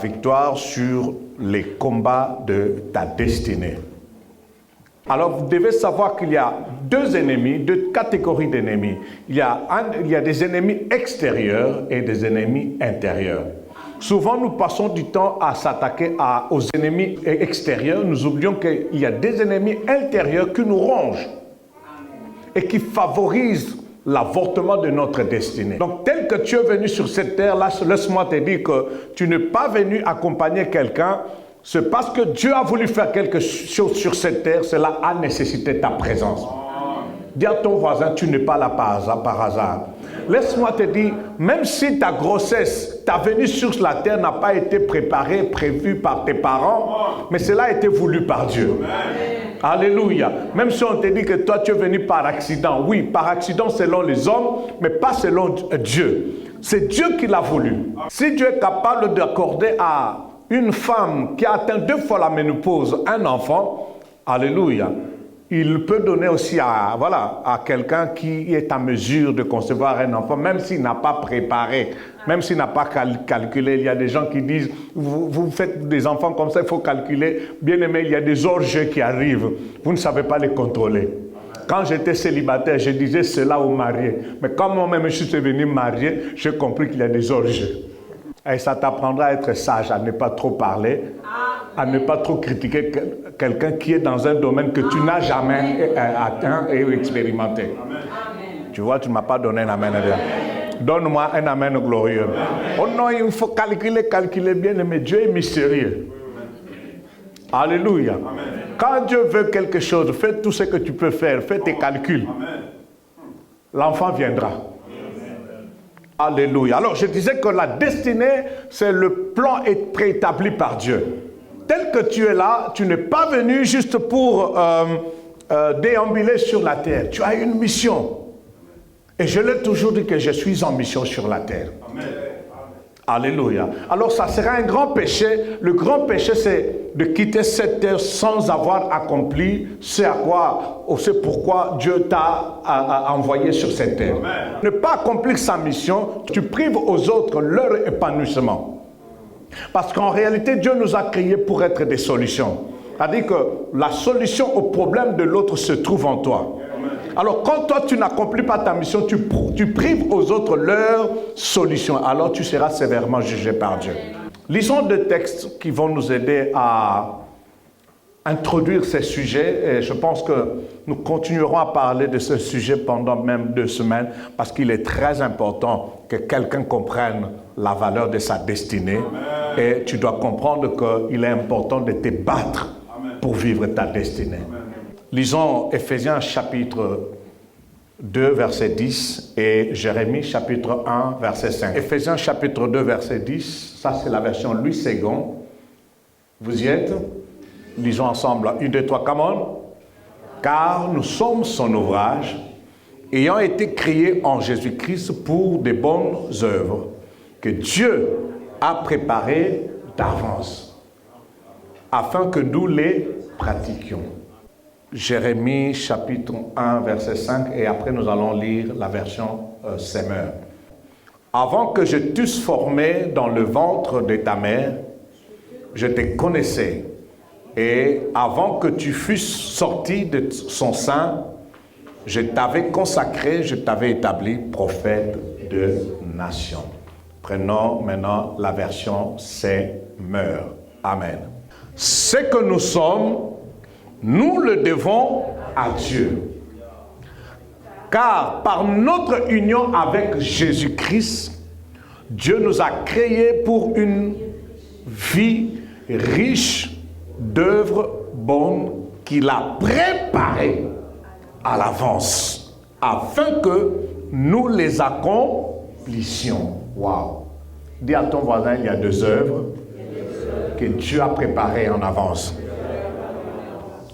victoire sur les combats de ta destinée. Alors, vous devez savoir qu'il y a deux ennemis, deux catégories d'ennemis. Il y a des ennemis extérieurs et des ennemis intérieurs. Souvent, nous passons du temps à s'attaquer aux ennemis extérieurs. Nous oublions qu'il y a des ennemis intérieurs qui nous rongent et qui favorisent l'avortement de notre destinée. Donc, tel que tu es venu sur cette terre-là, laisse-moi te dire que tu n'es pas venu accompagner quelqu'un. C'est parce que Dieu a voulu faire quelque chose sur cette terre, cela a nécessité ta présence. Dis à ton voisin, tu n'es pas là par hasard. Laisse-moi te dire, même si ta grossesse, ta venue sur la terre n'a pas été préparée, prévue par tes parents, mais cela a été voulu par Dieu. Alléluia. Même si on te dit que toi tu es venu par accident, oui, par accident selon les hommes, mais pas selon Dieu. C'est Dieu qui l'a voulu. Si Dieu est capable d'accorder à une femme qui a atteint 2 fois la ménopause un enfant, alléluia, il peut donner aussi à quelqu'un qui est en mesure de concevoir un enfant, même s'il n'a pas préparé, même s'il n'a pas calculé. Il y a des gens qui disent, vous faites des enfants comme ça, il faut calculer. Bien aimé, il y a des orgies qui arrivent, vous ne savez pas les contrôler. Quand j'étais célibataire, je disais cela aux mariés. Mais quand moi-même je suis devenu marié, j'ai compris qu'il y a des orgies. Et ça t'apprendra à être sage, à ne pas trop parler, à ne pas trop critiquer quelqu'un qui est dans un domaine que tu n'as jamais atteint et expérimenté. Amen. Tu vois, tu ne m'as pas donné un amen. Donne-moi un amen glorieux. Oh non, il faut calculer bien, mais Dieu est mystérieux. Alléluia. Amen. Quand Dieu veut quelque chose, fais tout ce que tu peux faire, fais tes calculs. L'enfant viendra. Alléluia. Alors, je disais que la destinée, c'est le plan préétabli par Dieu. Tel que tu es là, tu n'es pas venu juste pour déambuler sur la terre. Tu as une mission. Et je l'ai toujours dit que je suis en mission sur la terre. Amen. Alléluia. Alors, ça sera un grand péché. Le grand péché, c'est de quitter cette terre sans avoir accompli c'est pourquoi Dieu t'a envoyé sur cette terre. Amen. Ne pas accomplir sa mission, tu prives aux autres leur épanouissement. Parce qu'en réalité, Dieu nous a créés pour être des solutions. C'est-à-dire que la solution au problème de l'autre se trouve en toi. Alors, quand toi, tu n'accomplis pas ta mission, tu prives aux autres leur solution. Alors, tu seras sévèrement jugé par Dieu. Lisons 2 textes qui vont nous aider à introduire ces sujets. Et je pense que nous continuerons à parler de ce sujet pendant même 2 semaines parce qu'il est très important que quelqu'un comprenne la valeur de sa destinée. Amen. Et tu dois comprendre qu'il est important de te battre pour vivre ta destinée. Amen. Lisons Éphésiens chapitre 2, verset 10 et Jérémie chapitre 1, verset 5. Éphésiens chapitre 2, verset 10, ça c'est la version Louis II. Vous y êtes? Lisons ensemble. 1, 2, 3, come on. Car nous sommes son ouvrage, ayant été créés en Jésus-Christ pour de bonnes œuvres, que Dieu a préparées d'avance, afin que nous les pratiquions. Jérémie chapitre 1 verset 5 et après nous allons lire la version Semeur. Avant que je t'eusse formé dans le ventre de ta mère, je te connaissais et avant que tu fusses sorti de son sein, je t'avais consacré, je t'avais établi prophète de nation. Prenons maintenant la version Semeur. Amen. Ce que nous sommes, nous le devons à Dieu. Car par notre union avec Jésus-Christ, Dieu nous a créés pour une vie riche d'œuvres bonnes qu'il a préparées à l'avance, afin que nous les accomplissions. Waouh! Dis à ton voisin, il y a 2 œuvres que Dieu a préparées en avance.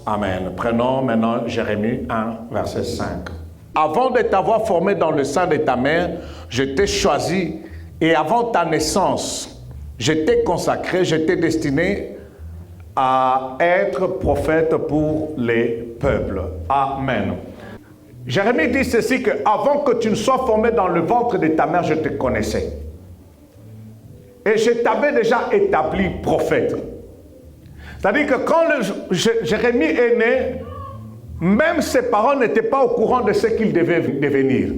Amen. Prenons maintenant Jérémie 1, verset 5. Avant de t'avoir formé dans le sein de ta mère, je t'ai choisi et avant ta naissance, je t'ai consacré, je t'ai destiné à être prophète pour les peuples. Amen. Jérémie dit ceci que avant que tu ne sois formé dans le ventre de ta mère, je te connaissais. et je t'avais déjà établi prophète. C'est-à-dire que quand Jérémie est né, même ses parents n'étaient pas au courant de ce qu'il devait devenir.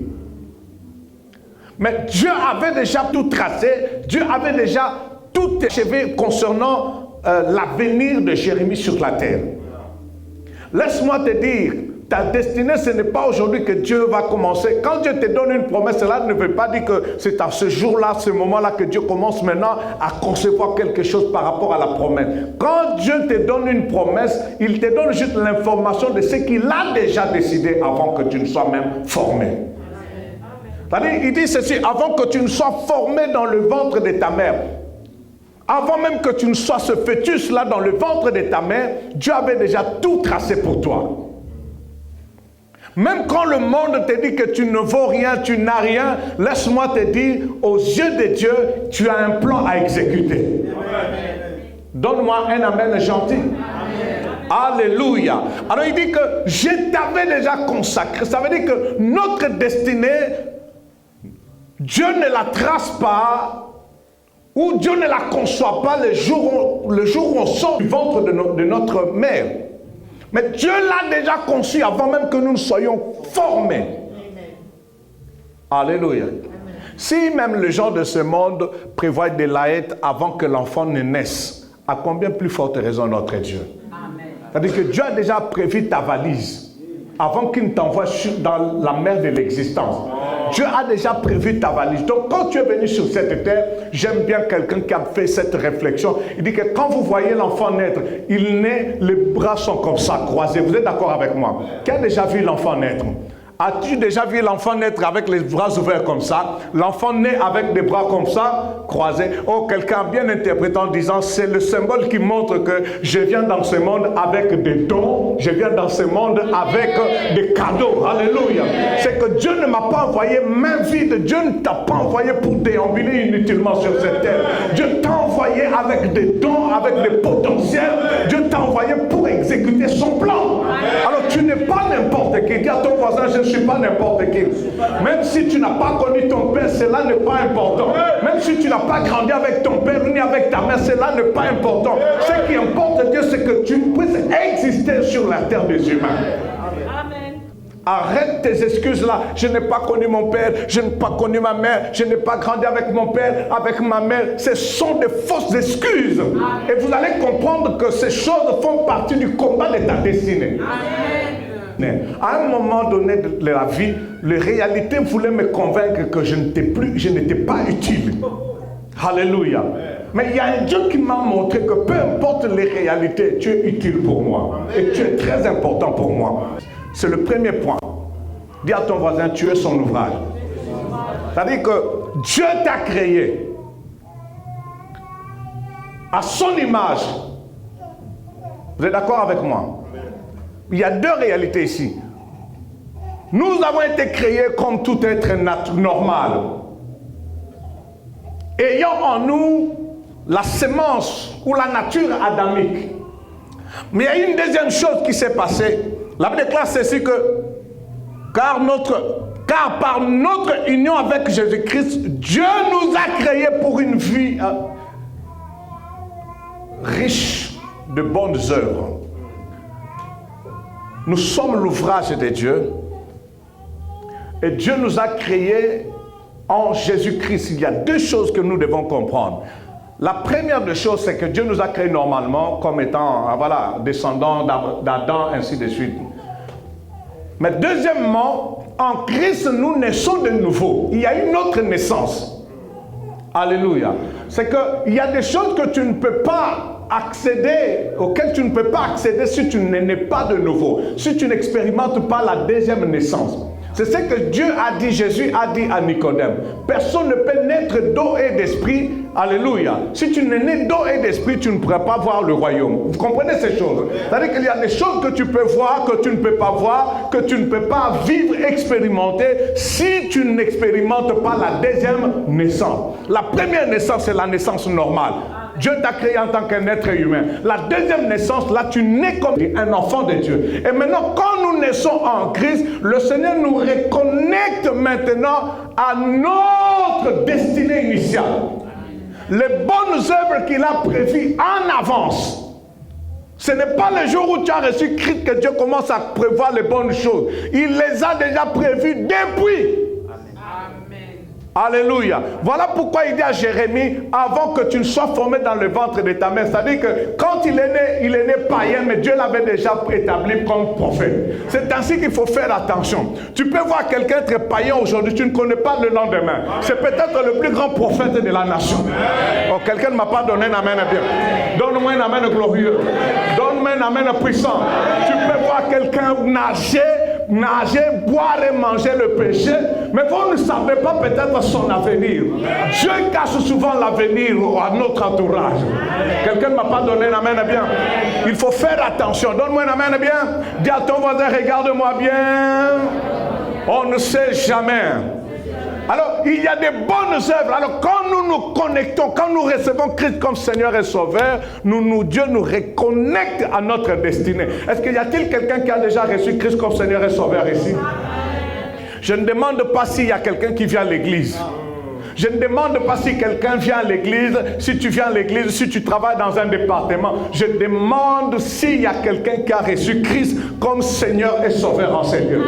Mais Dieu avait déjà tout tracé, Dieu avait déjà tout achevé concernant l'avenir de Jérémie sur la terre. Laisse-moi te dire, ta destinée, ce n'est pas aujourd'hui que Dieu va commencer. Quand Dieu te donne une promesse, cela ne veut pas dire que c'est à ce jour-là, ce moment-là, que Dieu commence maintenant à concevoir quelque chose par rapport à la promesse. Quand Dieu te donne une promesse, il te donne juste l'information de ce qu'il a déjà décidé avant que tu ne sois même formé. C'est-à-dire, il dit ceci, avant que tu ne sois formé dans le ventre de ta mère, avant même que tu ne sois ce fœtus-là dans le ventre de ta mère, Dieu avait déjà tout tracé pour toi. Même quand le monde te dit que tu ne vaux rien, tu n'as rien, laisse-moi te dire, aux yeux de Dieu, tu as un plan à exécuter. Donne-moi un amen gentil. Amen. Alléluia. Alors il dit que je t'avais déjà consacré. Ça veut dire que notre destinée, Dieu ne la trace pas, ou Dieu ne la conçoit pas le jour où on sort du ventre de notre mère. Mais Dieu l'a déjà conçu avant même que nous ne soyons formés. Alléluia. Si même les gens de ce monde prévoient des laïcs avant que l'enfant ne naisse, à combien plus forte raison notre Dieu? C'est-à-dire que Dieu a déjà prévu ta valise avant qu'il ne t'envoie dans la mer de l'existence. Dieu a déjà prévu ta valise. Donc quand tu es venu sur cette terre, j'aime bien quelqu'un qui a fait cette réflexion. Il dit que quand vous voyez l'enfant naître, il naît, les bras sont comme ça, croisés. Vous êtes d'accord avec moi? Qui a déjà vu l'enfant naître? As-tu déjà vu l'enfant naître avec les bras ouverts comme ça? L'enfant naît avec des bras comme ça, croisés. Oh, quelqu'un a bien interprété en disant, c'est le symbole qui montre que je viens dans ce monde avec des dons, je viens dans ce monde avec des cadeaux. Alléluia. C'est que Dieu ne m'a pas envoyé main vide. Dieu ne t'a pas envoyé pour déambuler inutilement sur cette terre. Dieu t'a envoyé avec des dons, avec des potentiels. Dieu t'a envoyé pour exécuter son plan. Alors tu n'es pas n'importe qui. Dis à ton voisin, je ne suis pas n'importe qui. Même si tu n'as pas connu ton père, cela n'est pas important. Même si tu n'as pas grandi avec ton père ni avec ta mère, cela n'est pas important. Ce qui importe, Dieu, c'est que tu puisses exister sur la terre des humains. Amen. Arrête tes excuses là. Je n'ai pas connu mon père, je n'ai pas connu ma mère, je n'ai pas grandi avec mon père, avec ma mère. Ce sont des fausses excuses. Amen. Et vous allez comprendre que ces choses font partie du combat de ta destinée. Amen. À un moment donné de la vie, les réalités voulaient me convaincre que je n'étais pas utile. Alléluia. Mais il y a un Dieu qui m'a montré que peu importe les réalités, tu es utile pour moi. Et tu es très important pour moi. C'est le premier point. Dis à ton voisin, tu es son ouvrage. C'est-à-dire que Dieu t'a créé à son image. Vous êtes d'accord avec moi? Il y a deux réalités ici. Nous avons été créés comme tout être normal, ayant en nous la sémence ou la nature adamique. Mais il y a une deuxième chose qui s'est passée. La Bible déclare ceci que car par notre union avec Jésus-Christ, Dieu nous a créés pour une vie riche de bonnes œuvres. Nous sommes l'ouvrage de Dieu et Dieu nous a créés en Jésus-Christ. Il y a deux choses que nous devons comprendre. La première des choses, c'est que Dieu nous a créés normalement comme étant descendants d'Adam, ainsi de suite. Mais deuxièmement, en Christ, nous naissons de nouveau. Il y a une autre naissance. Alléluia. C'est qu'il y a des choses que tu ne peux pas accéder, auxquelles tu ne peux pas accéder si tu n'es pas de nouveau, si tu n'expérimentes pas la deuxième naissance. C'est ce que Dieu a dit, Jésus a dit à Nicodème. Personne ne peut naître d'eau et d'esprit. Alléluia. Si tu n'es né d'eau et d'esprit, tu ne pourras pas voir le royaume. Vous comprenez ces choses? C'est-à-dire qu'il y a des choses que tu peux voir, que tu ne peux pas voir, que tu ne peux pas vivre, expérimenter, si tu n'expérimentes pas la deuxième naissance. La première naissance, c'est la naissance normale. Dieu t'a créé en tant qu'un être humain. La deuxième naissance, là, tu nais comme un enfant de Dieu. Et maintenant, quand nous naissons en Christ, le Seigneur nous reconnecte maintenant à notre destinée initiale. Les bonnes œuvres qu'il a prévues en avance. Ce n'est pas le jour où tu as reçu Christ que Dieu commence à prévoir les bonnes choses. Il les a déjà prévues depuis. Alléluia. Voilà pourquoi il dit à Jérémie, avant que tu ne sois formé dans le ventre de ta mère, c'est-à-dire que quand il est né païen, mais Dieu l'avait déjà établi comme prophète. C'est ainsi qu'il faut faire attention. Tu peux voir quelqu'un être païen aujourd'hui, tu ne connais pas le lendemain. C'est peut-être le plus grand prophète de la nation. Oh, quelqu'un ne m'a pas donné un amen bien. Donne-moi un amen glorieux. Donne-moi un amen puissant. Tu peux voir quelqu'un nager, boire et manger le péché, mais vous ne savez pas peut-être son avenir. Dieu cache souvent l'avenir à notre entourage. Quelqu'un ne m'a pas donné un amen bien. Il faut faire attention. Donne-moi un amen bien. Dis à ton voisin, regarde-moi bien. On ne sait jamais. Alors, il y a des bonnes œuvres. Alors, quand nous nous connectons, quand nous recevons Christ comme Seigneur et Sauveur, Dieu nous reconnecte à notre destinée. Est-ce qu'il y a-t-il quelqu'un qui a déjà reçu Christ comme Seigneur et Sauveur ici? Je ne demande pas s'il y a quelqu'un qui vient à l'église. Je ne demande pas si quelqu'un vient à l'église, si tu viens à l'église, si tu travailles dans un département. Je demande s'il y a quelqu'un qui a reçu Christ comme Seigneur et Sauveur en ces lieux.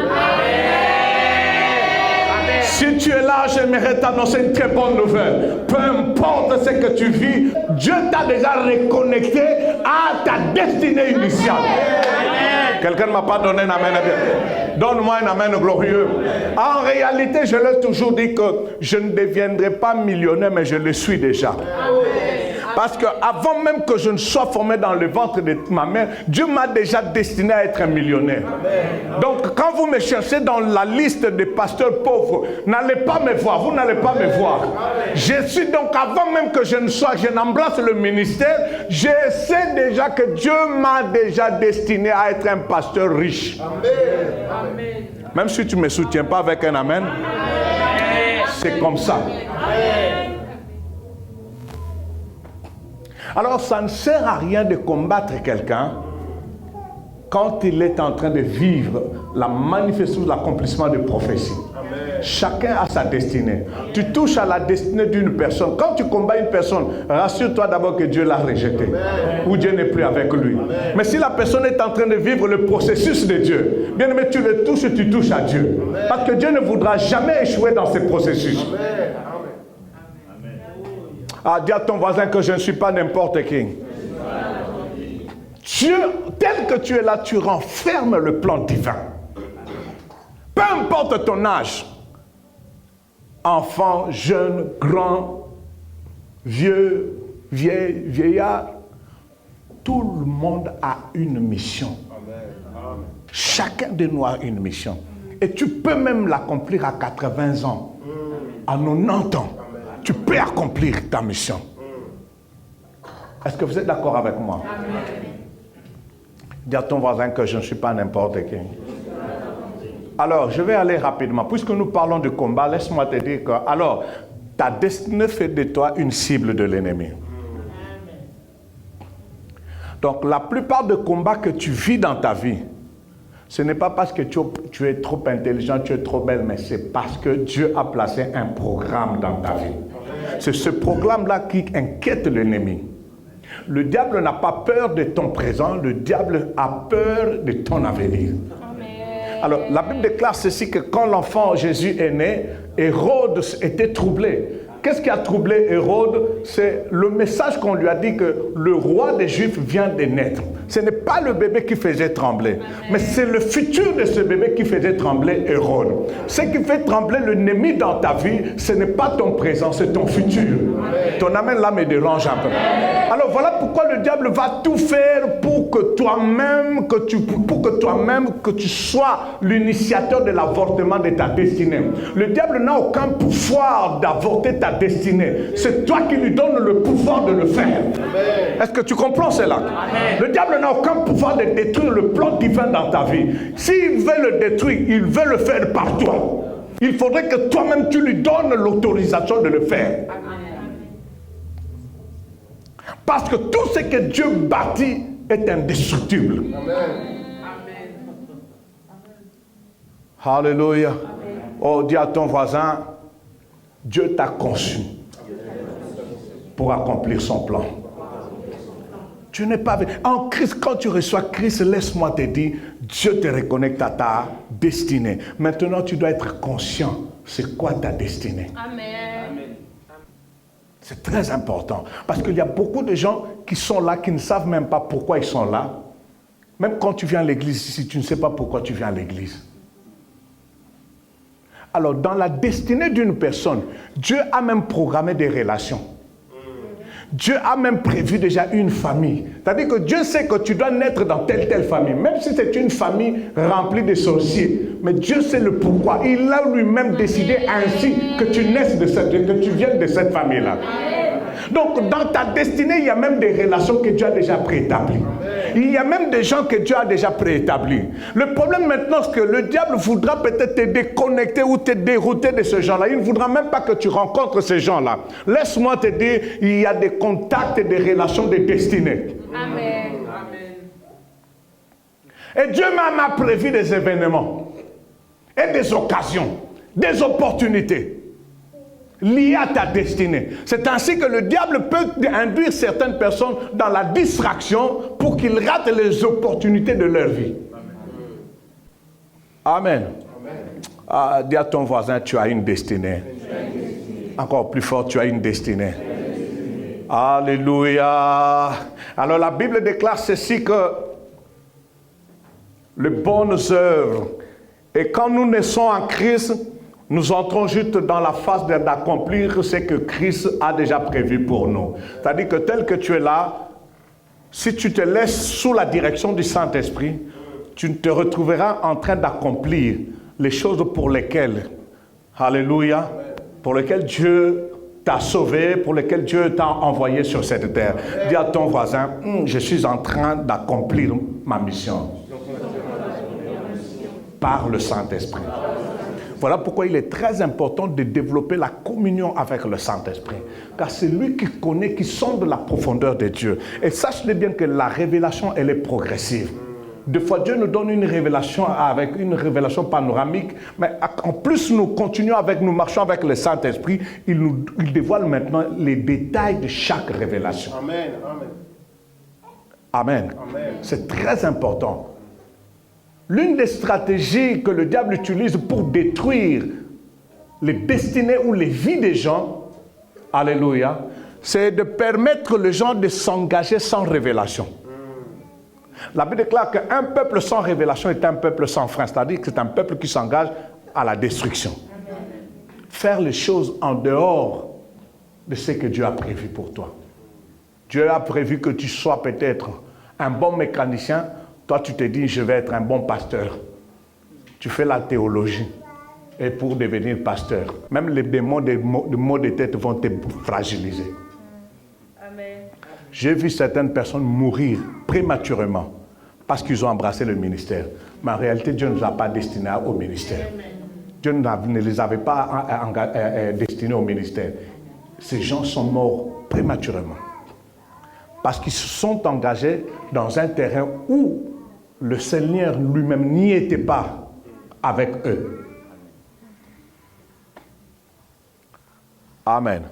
Si tu es là, j'aimerais t'annoncer une très bonne nouvelle. Peu importe ce que tu vis, Dieu t'a déjà reconnecté à ta destinée initiale. Quelqu'un ne m'a pas donné un amen. Donne-moi un amen glorieux. En réalité, je l'ai toujours dit que je ne deviendrai pas millionnaire, mais je le suis déjà. Parce qu'avant même que je ne sois formé dans le ventre de ma mère, Dieu m'a déjà destiné à être un millionnaire. Donc quand vous me cherchez dans la liste des pasteurs pauvres, n'allez pas me voir, vous n'allez pas me voir. Je suis donc, avant même que je n'embrasse le ministère, je sais déjà que Dieu m'a déjà destiné à être un pasteur riche. Amen. Même si tu ne me soutiens pas avec un amen, c'est comme ça. Alors, ça ne sert à rien de combattre quelqu'un quand il est en train de vivre la manifestation, l'accomplissement de prophéties. Chacun a sa destinée. Tu touches à la destinée d'une personne. Quand tu combats une personne, rassure-toi d'abord que Dieu l'a rejeté. Ou Dieu n'est plus avec lui. Mais si la personne est en train de vivre le processus de Dieu, bien aimé, tu le touches, tu touches à Dieu. Parce que Dieu ne voudra jamais échouer dans ce processus. Ah, dis à ton voisin que je ne suis pas n'importe qui. Dieu, tel que tu es là, tu renfermes le plan divin. Peu importe ton âge, enfant, jeune, grand, vieux, vieillard, tout le monde a une mission. Chacun de nous a une mission. Et tu peux même l'accomplir à 80 ans, à 90 ans. Tu peux accomplir ta mission. Est-ce que vous êtes d'accord avec moi? Dis à ton voisin que je ne suis pas n'importe qui. Alors, je vais aller rapidement. Puisque nous parlons de combat, laisse-moi te dire que, alors, ta destinée fait de toi une cible de l'ennemi. Donc, la plupart des combats que tu vis dans ta vie, ce n'est pas parce que tu es trop intelligent, tu es trop belle, mais c'est parce que Dieu a placé un programme dans ta vie. C'est ce programme-là qui inquiète l'ennemi. Le diable n'a pas peur de ton présent, le diable a peur de ton avenir. Alors, la Bible déclare ceci, que quand l'enfant Jésus est né, Hérode était troublé. Qu'est-ce qui a troublé Hérode? C'est le message qu'on lui a dit que le roi des Juifs vient de naître. Ce n'est pas le bébé qui faisait trembler, mais c'est le futur de ce bébé qui faisait trembler Hérode. Ce qui fait trembler l'ennemi dans ta vie, ce n'est pas ton présent, c'est ton futur. Ton amen là me dérange un peu. Alors voilà pourquoi le diable va tout faire pour que toi-même, que tu sois l'initiateur de l'avortement de ta destinée. Le diable n'a aucun pouvoir d'avorter ta destinée. C'est toi qui lui donnes le pouvoir de le faire. Est-ce que tu comprends cela? Amen. Le diable n'a aucun pouvoir de détruire le plan divin dans ta vie. S'il veut le détruire, il veut le faire par toi. Il faudrait que toi-même tu lui donnes l'autorisation de le faire. Parce que tout ce que Dieu bâtit est indestructible. Amen. Alléluia. Oh, dis à ton voisin, Dieu t'a conçu pour accomplir son plan. Tu n'es pas... En Christ, quand tu reçois Christ, laisse-moi te dire, Dieu te reconnecte à ta destinée. Maintenant, tu dois être conscient, c'est quoi ta destinée. Amen. C'est très important. Parce qu'il y a beaucoup de gens qui sont là, qui ne savent même pas pourquoi ils sont là. Même quand tu viens à l'église ici, tu ne sais pas pourquoi tu viens à l'église. Alors, dans la destinée d'une personne, Dieu a même programmé des relations. Dieu a même prévu déjà une famille. C'est-à-dire que Dieu sait que tu dois naître dans telle famille. Même si c'est une famille remplie de sorciers. Mais Dieu sait le pourquoi. Il a lui-même décidé ainsi que tu naisses que tu viennes de cette famille-là. Donc, dans ta destinée, il y a même des relations que Dieu a déjà préétablies. Il y a même des gens que Dieu a déjà préétablis. Le problème maintenant, c'est que le diable voudra peut-être te déconnecter ou te dérouter de ces gens-là. Il ne voudra même pas que tu rencontres ces gens-là. Laisse-moi te dire, il y a des contacts et des relations de destinée. Amen. Et Dieu m'a prévu des événements et des occasions, des opportunités liées à ta destinée. C'est ainsi que le diable peut induire certaines personnes dans la distraction pour qu'ils ratent les opportunités de leur vie. Amen. Ah, dis à ton voisin, tu as une destinée. Encore plus fort, tu as une destinée. Alléluia. Alors la Bible déclare ceci que les bonnes œuvres, et quand nous naissons en Christ, nous entrons juste dans la phase d'accomplir ce que Christ a déjà prévu pour nous. C'est-à-dire que tel que tu es là, si tu te laisses sous la direction du Saint-Esprit, tu te retrouveras en train d'accomplir les choses pour lesquelles, alléluia, pour lesquelles Dieu t'a sauvé, pour lesquelles Dieu t'a envoyé sur cette terre. Dis à ton voisin, je suis en train d'accomplir ma mission par le Saint-Esprit. Voilà pourquoi il est très important de développer la communion avec le Saint-Esprit. Car c'est lui qui connaît, qui sonde la profondeur de Dieu. Et sache-le bien que la révélation, elle est progressive. Des fois, Dieu nous donne une révélation panoramique, mais en plus, nous continuons nous marchons avec le Saint-Esprit, il dévoile maintenant les détails de chaque révélation. Amen. Amen. C'est très important. L'une des stratégies que le diable utilise pour détruire les destinées ou les vies des gens, alléluia, c'est de permettre aux gens de s'engager sans révélation. La Bible déclare qu'un peuple sans révélation est un peuple sans frein, c'est-à-dire que c'est un peuple qui s'engage à la destruction. Faire les choses en dehors de ce que Dieu a prévu pour toi. Dieu a prévu que tu sois peut-être un bon mécanicien. Toi, tu te dis, je vais être un bon pasteur. Tu fais la théologie. Et pour devenir pasteur, même les démons de maux de tête vont te fragiliser. Amen. J'ai vu certaines personnes mourir prématurément parce qu'ils ont embrassé le ministère. Mais en réalité, Dieu ne nous a pas destinés au ministère. Dieu ne les avait pas destinés au ministère. Ces gens sont morts prématurément. Parce qu'ils se sont engagés dans un terrain où le Seigneur lui-même n'y était pas avec eux. Amen.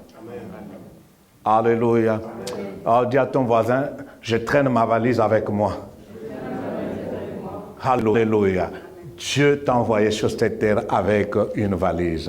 Alléluia. Alors dis à ton voisin, je traîne ma valise avec moi. Alléluia. Dieu t'a envoyé sur cette terre avec une valise.